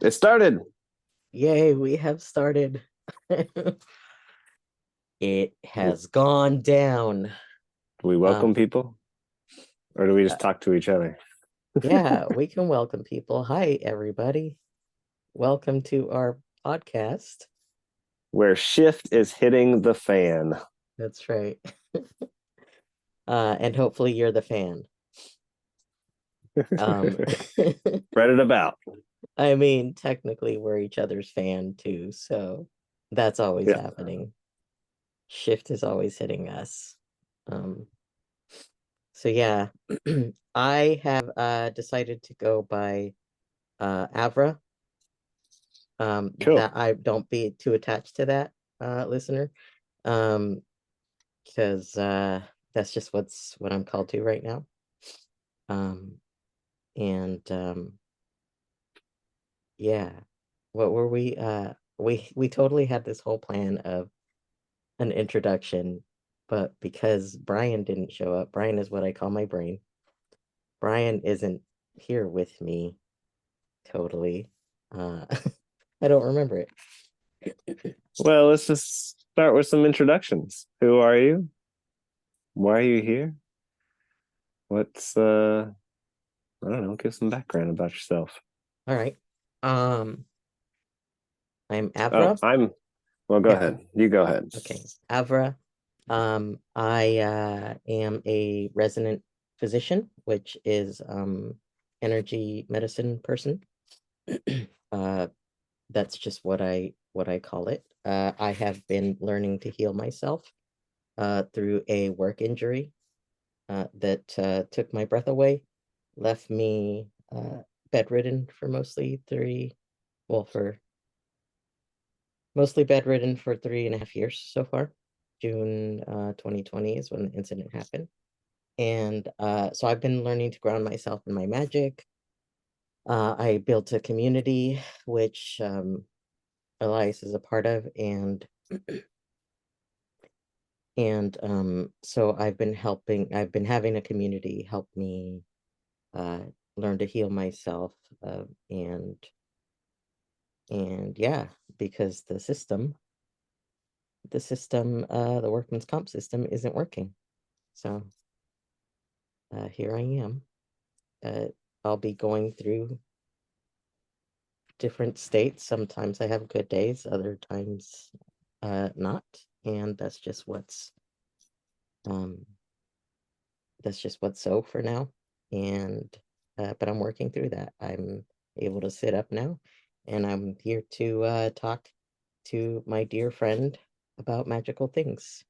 It started. Yay, we have started. It Do has gone down. we welcome Um, people or do we uh, just talk to each other? yeah, we can welcome people. Hi, everybody. Welcome to our podcast. Where shift is hitting the fan. That's right. And hopefully you're the fan. Um, Spread it about. I mean, technically we're each other's fan too, so that's always Yeah. happening. Shift is always hitting us. Um, so yeah, I have decided to go by Avra. Cool. That I don't be too attached to that listener. Um, because that's just what I'm called to right now. Um, and yeah, what were we we totally had this whole plan of an introduction, but because Brian didn't show up, Brian is what I call my brain. Brian isn't here with me totally. Uh I don't remember it. Well, let's just start with some introductions. Who are you? Why are you here? What's I don't know, give some background about yourself. All right. Um, I'm Oh, Avra. well, go Yeah, ahead. You go ahead. okay. Avra. I am a resident physician, which is energy medicine person. Uh, that's just what I call it. I have been learning to heal myself through a work injury that took my breath away, left me bedridden for for mostly bedridden for 3.5 years so far. June 2020 is when the incident happened. And so I've been learning to ground myself in my magic. I built a community, which Elias is a part of, and so I've been having a community help me uh, learn to heal myself, uh, and and yeah, because the workman's comp system isn't working. So here I am. Uh, I'll be going through different states. Sometimes I have good days, other times not. And um that's just what's so for now. And but I'm working through that. I'm able to sit up now and I'm here to talk to my dear friend about magical things.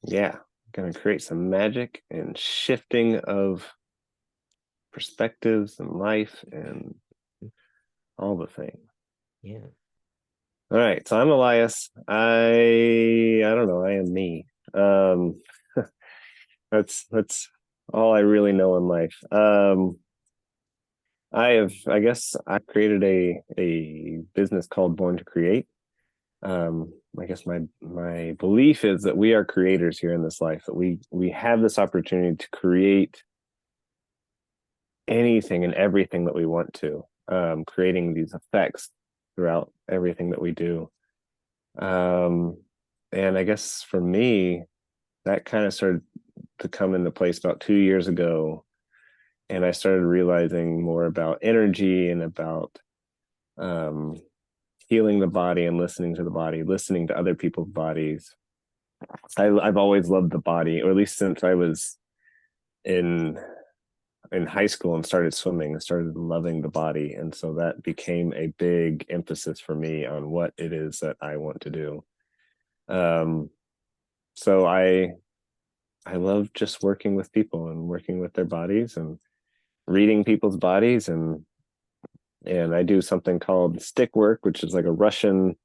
Yeah. Gonna create some magic and shifting of perspectives and life and all the things. Yeah. All right, so I'm Elias. I don't know, I am me. Um that's all I really know in life. I guess I created a business called Born to Create. I guess my belief is that we are creators here in this life, that we have this opportunity to create anything and everything that we want to, creating these effects throughout everything that we do. Um, and I guess for me, that kind of started to come into place about 2 years ago. And I started realizing more about energy and about um, healing the body and listening to the body, listening to other people's bodies. I've always loved the body, or at least since I was in in high school and started swimming and started loving the body. And so that became a big emphasis for me on what it is that I want to do. Um, so I love just working with people and working with their bodies and reading people's bodies, and I do something called stick work, which is like a Russian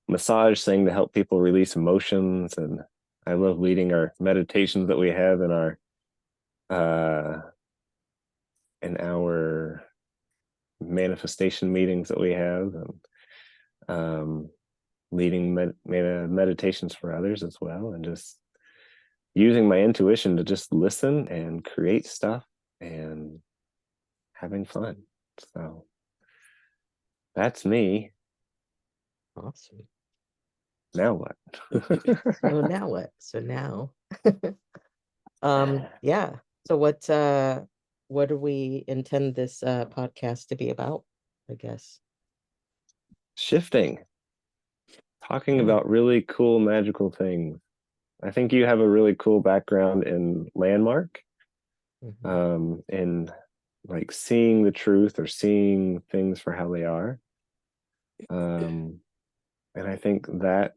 massage thing to help people release emotions. And I love leading our meditations that we have uh in our manifestation meetings that we have, and um leading meditations for others as well, and just using my intuition to just listen and create stuff and having fun. So That's me. Awesome. Now what? So now what? So now, yeah. So what do we intend this podcast to be about, I guess? Shifting, talking Yeah. about really cool magical things. I think you have a really cool background in landmark, Hmm. in like seeing the truth or seeing things for how they are. Um, and I think that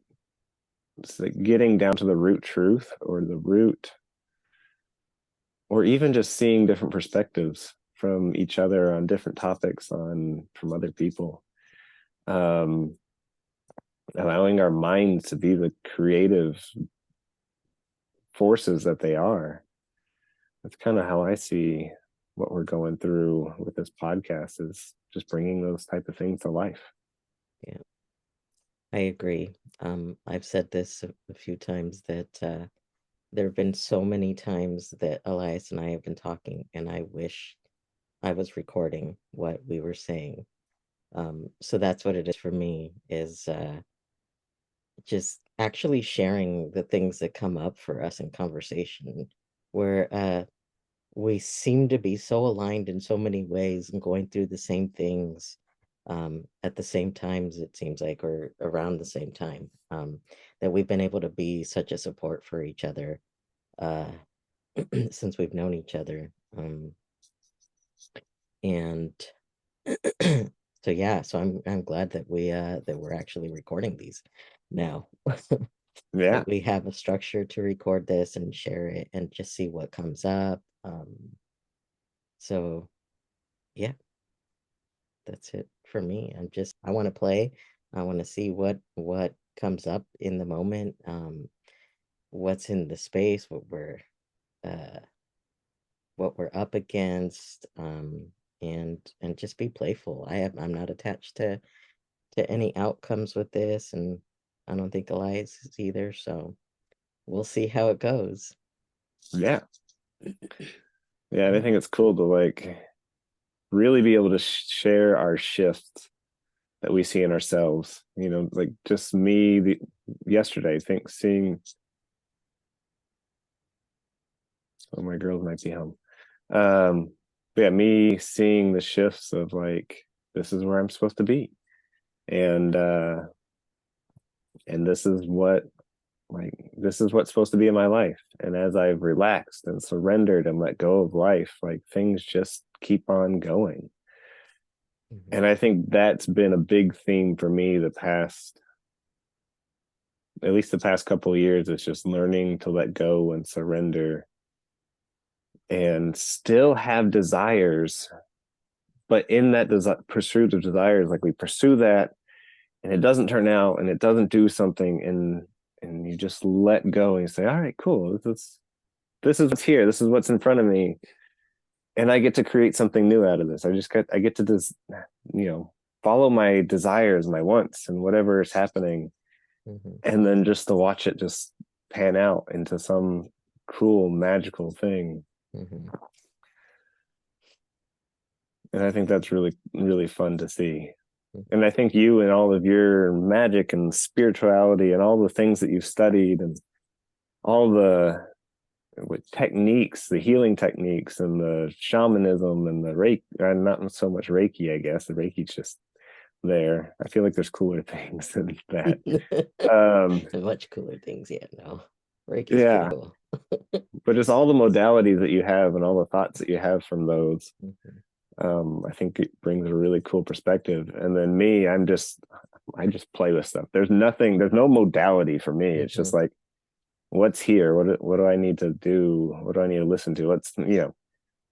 it's like getting down to the root truth or the root, or even just seeing different perspectives from each other on different topics on from other people. Um, allowing our minds to be the creative forces that they are. That's kind of how I see what we're going through with this podcast, is just bringing those type of things to life. Yeah, I agree. I've said this a few times that there have been so many times that Elias and I have been talking, and I wish I was recording what we were saying. So that's what it is for me, is just actually sharing the things that come up for us in conversation, where we seem to be so aligned in so many ways and going through the same things at the same times, it seems like, or around the same time, that we've been able to be such a support for each other uh, since we've known each other. And so yeah, so I'm glad that we're actually recording these now. Yeah, That we have a structure to record this and share it and just see what comes up. So yeah, that's it for me. I want to play. I want to see what comes up in the moment. What's in the space, uh what we're up against. And just be playful. I'm not attached to any outcomes with this, and I don't think Elias is either, so we'll see how it goes. yeah, yeah. And I Yeah. think it's cool to like really be able to share our shifts that we see in ourselves. You know, like just me yesterday, think seeing. Oh, my girls might be home. Yeah, me seeing the shifts of like, this is where I'm supposed to be, and this is what, like, this is what's supposed to be in my life. And as I've relaxed and surrendered and let go of life, like things just keep on going. Mhm. And I think that's been a big theme for me the past, at least the past couple of years. It's just learning to let go and surrender and still have desires, but in that pursuit of desires, like we pursue that and it doesn't turn out and it doesn't do something, and you just let go and you say, all right, cool, this is what's here, this is what's in front of me, and I get to create something new out of this. I get to just, you know, follow my desires, my wants, and whatever is happening, Mhm. and then just to watch it just pan out into some cool magical thing. Mhm. And I think that's really really fun to see. Mhm. And I think you and all of your magic and spirituality and all the things that you've studied and all the with techniques, the healing techniques and the shamanism and the Reiki, not so much Reiki, I guess. The Reiki's just there. I feel like there's cooler things than that. Um, And much cooler things, yeah, no. Reiki's pretty yeah, cool. but just all the modalities that you have and all the thoughts that you have from those, Mhm. I think it brings a really cool perspective. And then me, I just play with stuff. There's no modality for me. It's just Mhm. like, what's here? What do I need to do? What do I need to listen to?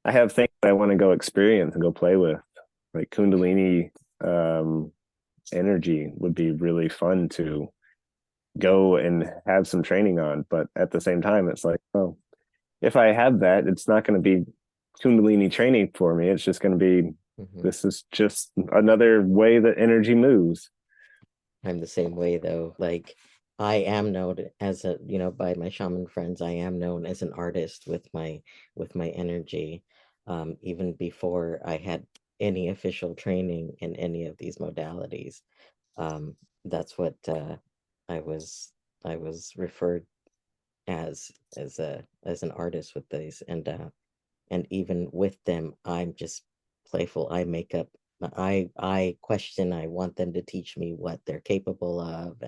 I have things that I want to go experience and go play with, like Kundalini um, energy would be really fun to go and have some training on. But at the same time, it's like, oh, if I have that, it's not going to be Kundalini training for me. It's just going to be, Mhm. this is just another way that energy moves. I'm the same way though. Like I am known as a, by my shaman friends, I am known as an artist with my energy. Even before I had any official training in any of these modalities. That's what I was I was referred as an artist with these, and even with them, I'm just playful. I make up. I question. I want them to teach me what they're capable of,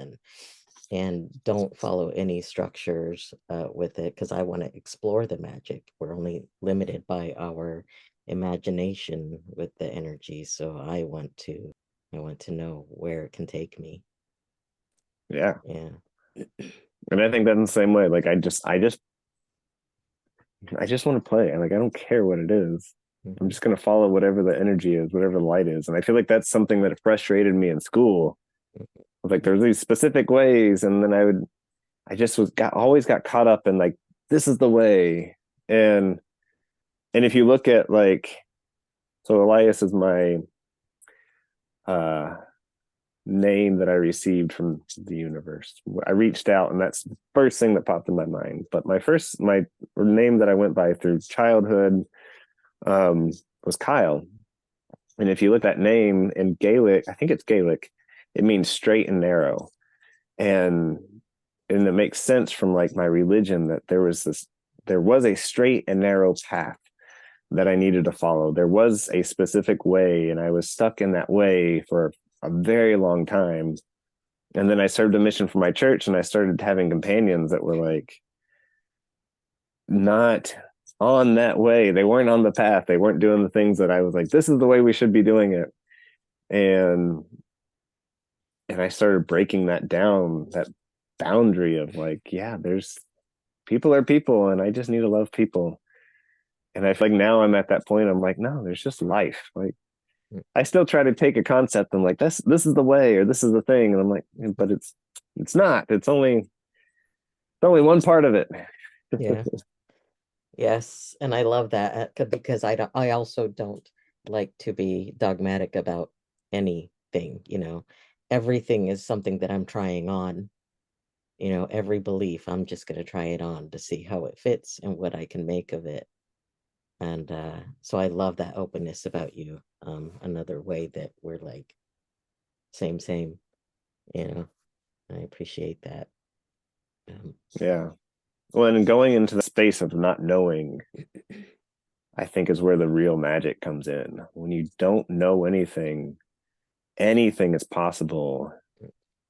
and don't follow any structures with it, because I want to explore the magic. We're only limited by our imagination with the energy, so I want to know where it can take me. Yeah. Yeah. And I think that in the same way, like I just want to play. And like I don't care what it is. I'm Mhm. just gonna follow whatever the energy is, whatever the light is. And I feel like that's something that frustrated me in school. Like there's these specific ways, and then I just always got caught up in like this is the way. And if you look at like so Elias is my uh name that I received from the universe. I reached out and that's the first thing that popped in my mind. But my name that I went by through childhood um was Kyle. And if you look at that name in Gaelic, I think it's Gaelic, it means straight and narrow. And it makes sense from like my religion that there was a straight and narrow path that I needed to follow. There was a specific way, and I was stuck in that way for a very long time. And then I served a mission for my church, and I started having companions that were like not on that way. They weren't on the path. They weren't doing the things that I was like, this is the way we should be doing it. And I started breaking that down, that boundary of like, yeah, there's people are people, and I just need to love people. And I feel like now I'm at that point. I'm like, no, there's just life. Like I still try to take a concept and like this is the way or this is the thing, and I'm like, but it's not. It's only one part of it. Yeah. Yes, and I love that because I also don't like to be dogmatic about anything, you know. Everything is something that I'm trying on, you know, every belief, I'm just going to try it on to see how it fits and what I can make of it. And so I love that openness about you. Another way that we're like same, you know. I appreciate that. Um, Yeah. Well, and going into the space of not knowing, I think is where the real magic comes in. When you don't know anything, anything is possible,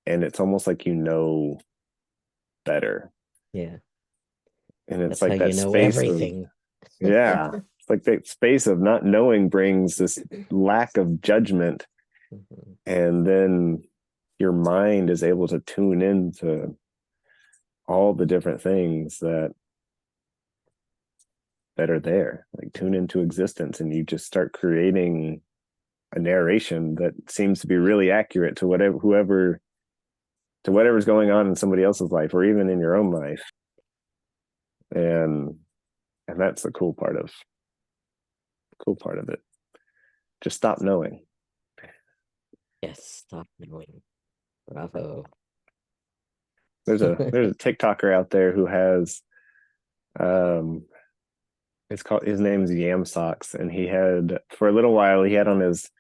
and it's almost like you know better. yeah, And it's that's how like you that know space of everything. yeah, it's like that space of not knowing brings this lack of judgment, Mhm. and then your mind is able to tune into all the different things that are there, like tune into existence, and you just start creating a narration that seems to be really accurate to whatever's going on in somebody else's life or even in your own life. And that's the cool part of it. Just stop knowing. Yes, stop knowing. Bravo. There's a TikToker out there who has um it's called his name's Yam Socks, and he had for a little while he had on his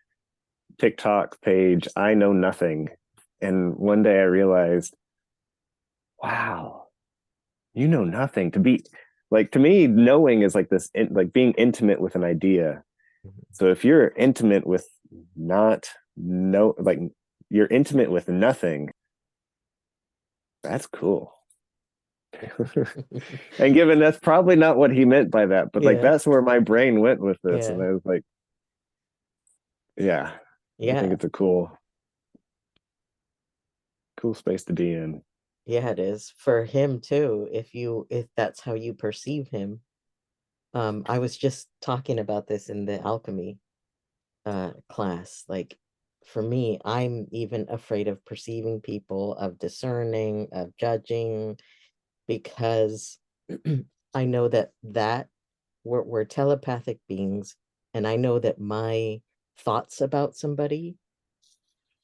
TikTok page, I know nothing. And one day I realized, wow, you know nothing. To be like to me, knowing is like like being intimate with an idea. So if you're intimate with not no like you're intimate with nothing, that's cool. And given that's probably not what he meant by that, but like Yeah, that's where my brain went with this. And yeah, I was like, yeah, I think yeah, it's a cool space to be in. yeah, it is for him too. If that's how you perceive him. I was just talking about this in the alchemy class. Like for me, I'm even afraid of perceiving people, of discerning, of judging, because I know that we're telepathic beings, and I know that my thoughts about somebody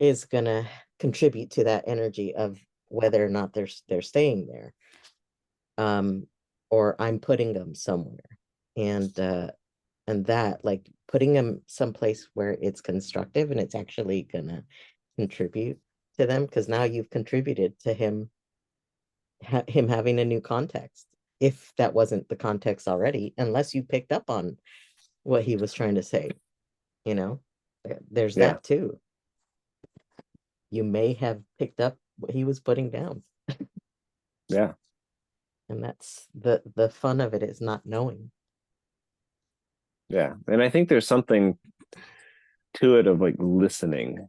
is gonna contribute to that energy of whether or not they're staying there, um or I'm putting them somewhere. And that, like, putting them someplace where it's constructive and it's actually gonna contribute to them, because now you've contributed to him having a new context, if that wasn't the context already, unless you picked up on what he was trying to say, you know. There's Yeah. that too. You may have picked up what he was putting down, Yeah. and that's the fun of it, is not knowing. Yeah. And I think there's something to it of like listening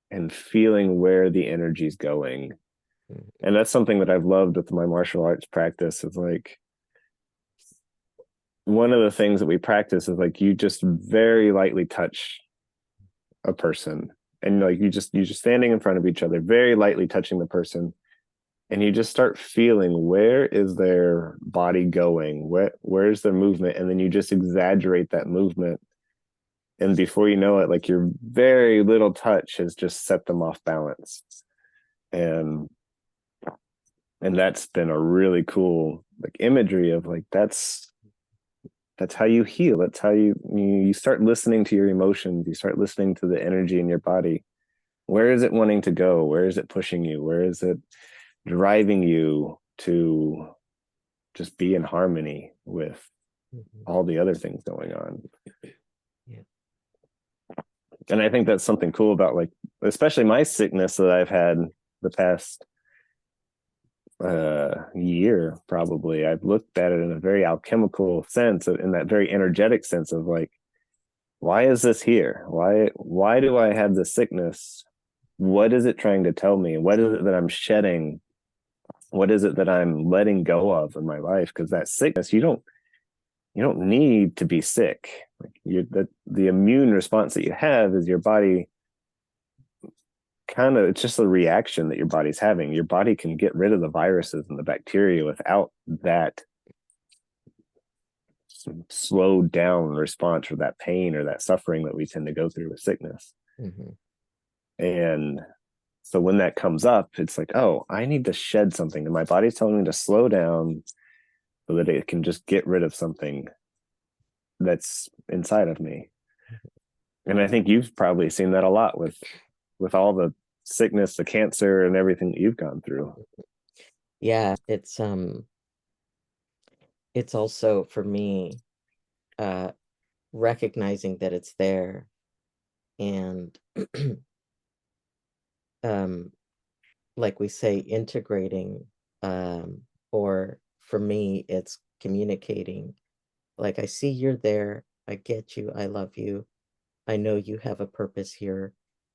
and feeling where the energy's going. Mhm. And that's something that I've loved with my martial arts practice is like one of the things that we practice is like you just very lightly touch a person and like you just standing in front of each other, very lightly touching the person, and you just start feeling where is their body going, where's their movement, and then you just exaggerate that movement, and before you know it, like your very little touch has just set them off balance. and and that's been a really cool like imagery of like that's how you heal. That's how you start listening to your emotions, you start listening to the energy in your body. Where is it wanting to go? Where is it pushing you? Where is it driving you to just be in harmony with Mhm. all the other things going on? Yeah. And I think that's something cool about like especially my sickness that I've had the past year. Probably I've looked at it in a very alchemical sense, in that very energetic sense of like, why is this here? Why do I have this sickness? What is it trying to tell me? What is it that I'm shedding? What is it that I'm letting go of in my life? Because that sickness, you don't need to be sick. Like the immune response that you have is your body kind of, it's just a reaction that your body's having. Your body can get rid of the viruses and the bacteria without that slowed down response or that pain or that suffering that we tend to go through with sickness. Mhm. And so when that comes up, it's like, oh, I need to shed something. And my body's telling me to slow down so that it can just get rid of something that's inside of me. And I think you've probably seen that a lot with all the sickness, the cancer, and everything that you've gone through. Yeah, it's also for me, uh recognizing that it's there, and um like we say, integrating, um or for me it's communicating, like, I see you're there, I get you, I love you, I know you have a purpose here,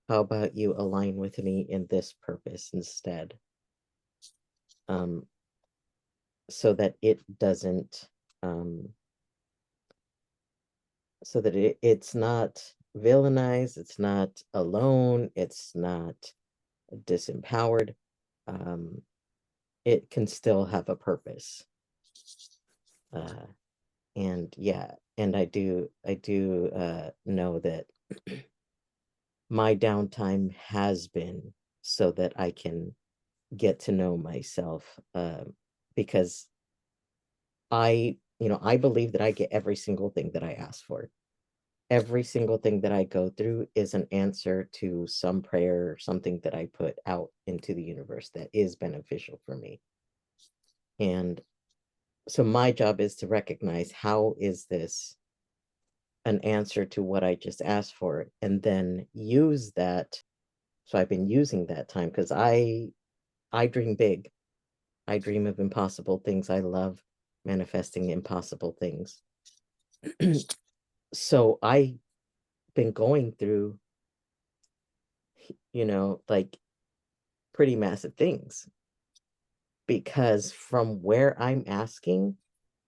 how about you align with me in this purpose instead? um so that it doesn't, so that it's not villainized, it's not alone, it's not disempowered. um it can still have a purpose. uh and yeah, and I do know that my downtime has been so that I can get to know myself, because I believe that I get every single thing that I ask for. Every single thing that I go through is an answer to some prayer or something that I put out into the universe that is beneficial for me. And so my job is to recognize, how is this an answer to what I just asked for, and then use that. So I've been using that time because I dream big. I dream of impossible things. I love manifesting impossible things. So I've been going through, like, pretty massive things, because from where I'm asking,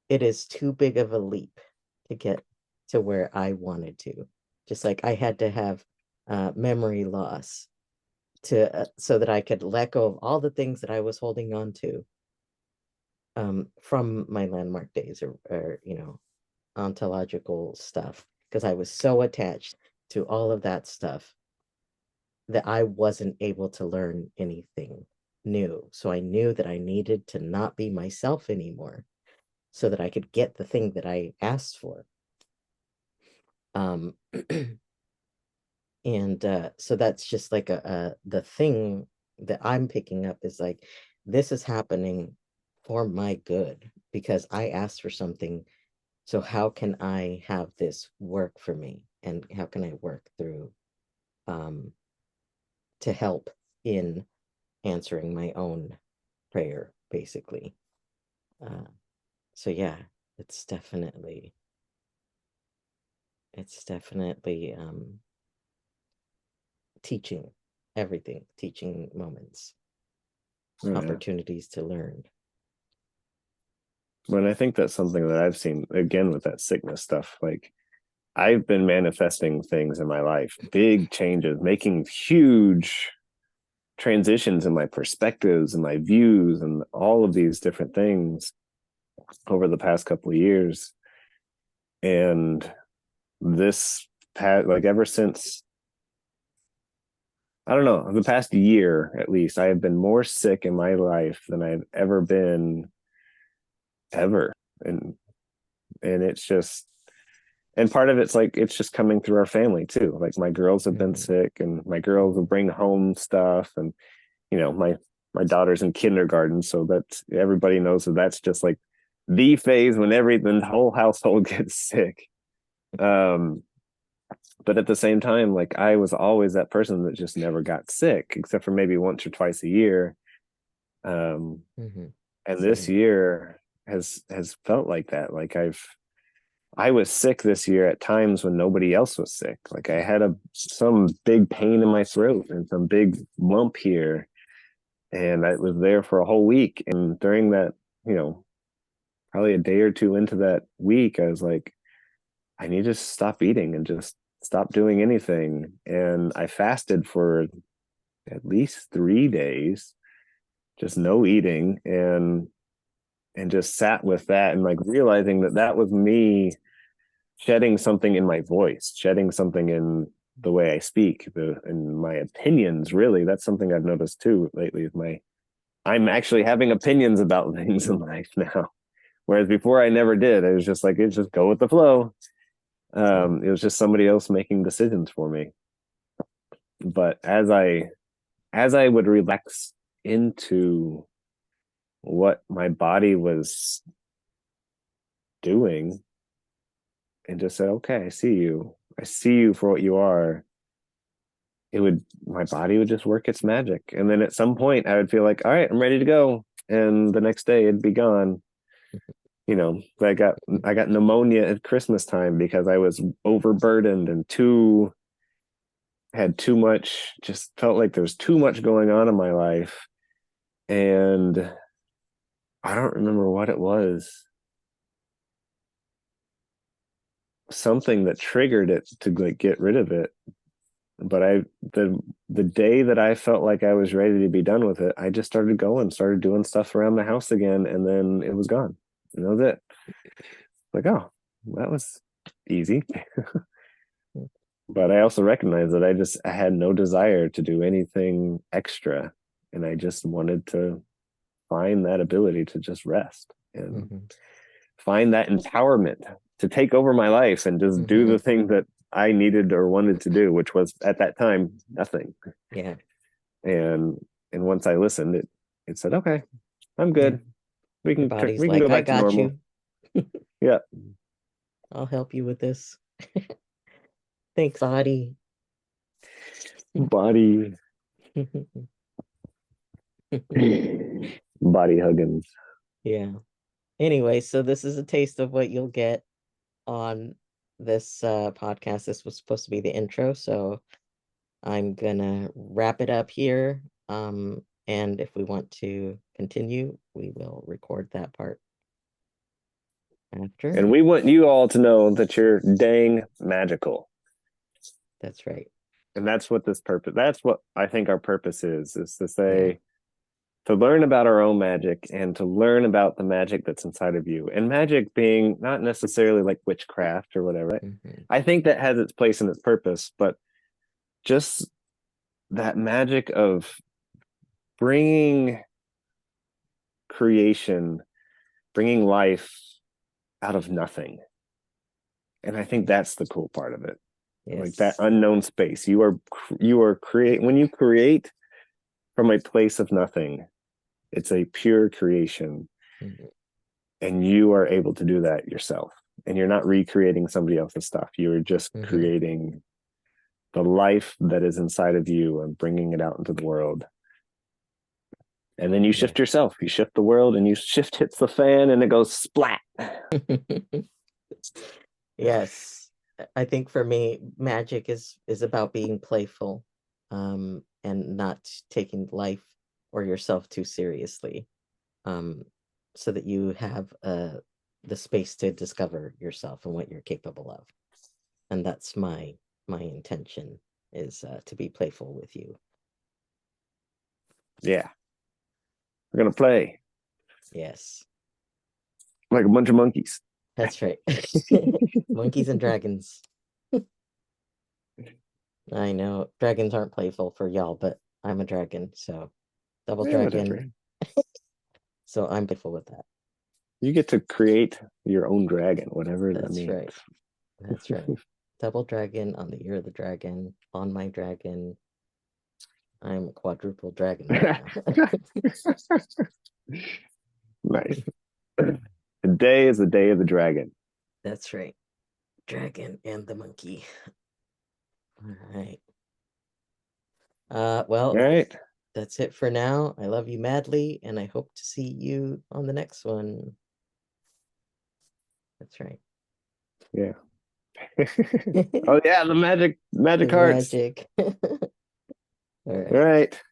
it is too big of a leap to get to where I wanted to. Just like I had to have memory loss to so that I could let go of all the things that I was holding on to, from my landmark days, or ontological stuff, because I was so attached to all of that stuff that I wasn't able to learn anything new. So I knew that I needed to not be myself anymore so that I could get the thing that I asked for. Um, and so that's just like the thing that I'm picking up is like, this is happening for my good because I asked for something. So how can I have this work for me? And how can I work through um to help in answering my own prayer, basically. Uh, so yeah, it's definitely it's definitely teaching everything, teaching moments, Yeah. opportunities to learn. But I think that's something that I've seen again with that sickness stuff. Like I've been manifesting things in my life, big changes, making huge transitions in my perspectives and my views and all of these different things over the past couple of years. And this past, like ever since, I don't know, the past year at least, I have been more sick in my life than I've ever been ever. And it's just, and part of it's like it's just coming through our family too. Like my girls have been Mhm, sick, and my girls will bring home stuff, and my daughter's in kindergarten, so that's everybody knows that that's just like the phase when the whole household gets sick. Um, but at the same time, like I was always that person that just never got sick, except for maybe once or twice a year. Um, mhm. and this Same. year has felt like that. Like I was sick this year at times when nobody else was sick. Like I had some big pain in my throat and some big lump here, and I was there for a whole week. And during that, you know, probably a day or two into that week, I was like, I need to stop eating and just stop doing anything. And I fasted for at least 3 days, just no eating, and just sat with that and like realizing that that was me shedding something in my voice, shedding something in the way I speak, in my opinions. Really, that's something I've noticed too lately. Is I'm actually having opinions about things in life now, whereas before I never did. I was just like, it's just go with the flow. Same. It was just somebody else making decisions for me. But as I would relax into what my body was doing and just said, okay, I see you. I see you for what you are. My body would just work its magic. And then at some point I would feel like, all right, I'm ready to go. And the next day it'd be gone. I got pneumonia at Christmas time because I was overburdened and too had too much, just felt like there's too much going on in my life. And I don't remember what it was. Something that triggered it to like get rid of it. But the day that I felt like I was ready to be done with it, I just started doing stuff around the house again, and then it was gone. And that was it. Like, oh, that was easy. But I also recognized that I had no desire to do anything extra, and I just wanted to find that ability to just rest and Mhm, find that empowerment to take over my life and just do the mhm. thing that I needed or wanted to do, which was at that time nothing. Yeah, And once I listened, it said, okay, I'm yeah. good. We Your can body's we can like, go I back to got normal. you. Yeah, I'll help you with this. Thanks, body. body body hugging. Yeah. Anyway, so this is a taste of what you'll get on this podcast. This was supposed to be the intro, so I'm gonna wrap it up here. And if we want to continue, we will record that part after. And we want you all to know that you're dang magical. That's right. And that's what I think our purpose is to Yeah. say, to learn about our own magic and to learn about the magic that's inside of you. And magic being not necessarily like witchcraft or whatever. Hmm. I think that has its place and its purpose, but just that magic of bringing creation, bringing life out of nothing And I think that's the cool part of it. Like that Yes. unknown space. You are create when you create from a place of nothing, it's a pure creation, Mhm. and you are able to do that yourself. And you're not recreating somebody else's stuff. You're just Mhm. creating the life that is inside of you and bringing it out into the world. And then you Yeah. shift yourself. You shift the world, and you shift hits the fan, and it goes splat. Yes. I think for me, magic is about being playful, and not taking life or yourself too seriously, um, so that you have the space to discover yourself and what you're capable of. And that's my intention, is to be playful with you. Yeah, we're gonna play Yes, like a bunch of monkeys. that's right. Monkeys and dragons. I know dragons aren't playful for y'all, but I'm a dragon, so double Yeah, dragon. whatever. So I'm playful with that. You get to create your own dragon, whatever that That's means. right. That's right. Double dragon on the ear of the dragon, on my dragon. I'm a quadruple dragon right now. Nice. Today is the day of the dragon. That's right. Dragon and the monkey. All right. All Well, right. that's it for now. I love you madly, and I hope to see you on the next one. That's right. Yeah. Oh yeah, the magic The cards. magic. All All right. right.